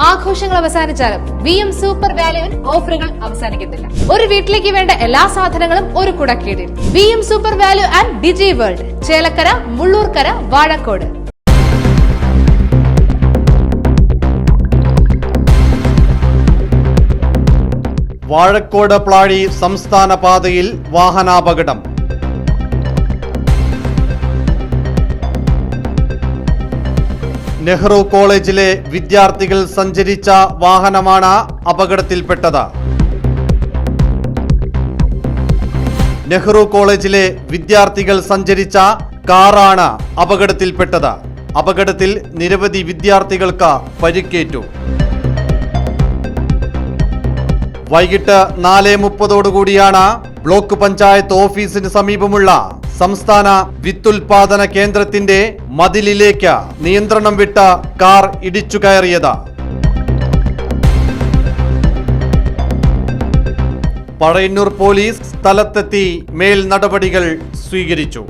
ആഘോഷങ്ങൾ അവസാനിച്ചാലും VM super വാല്യുവിൽ ഓഫറുകൾ അവസാനിക്കുന്നില്ല. ഒരു വീട്ടിലേക്ക് വേണ്ട എല്ലാ സാധനങ്ങളും ഒരു കുടക്കീഴിൽ. VM Super Value and Digi World, Chelakkara, Mullurkara, Vazhakode. Vazhakode Plazhi സംസ്ഥാന പാതയിൽ വാഹനാപകടം. നെഹ്റു കോളേജിലെ വിദ്യാർത്ഥികൾ സഞ്ചരിച്ച വാഹനമാണ് അപകടത്തിൽപ്പെട്ടത്. നെഹ്റു കോളേജിലെ വിദ്യാർത്ഥികൾ സഞ്ചരിച്ച കാറാണ് അപകടത്തിൽപ്പെട്ടത്. അപകടത്തിൽ നിരവധി വിദ്യാർത്ഥികൾക്ക് പരിക്കേറ്റു. വൈകിട്ട് 4:30 ബ്ലോക്ക് പഞ്ചായത്ത് ഓഫീസിന് സമീപമുള്ള സംസ്ഥാന വിത്തുൽപാദന കേന്ദ്രത്തിന്റെ മതിലിലേക്ക് നിയന്ത്രണം വിട്ട കാർ ഇടിച്ചു കയറിയത്. പഴയന്നൂർ പോലീസ് സ്ഥലത്തെത്തി മേൽ നടപടികൾ സ്വീകരിച്ചു.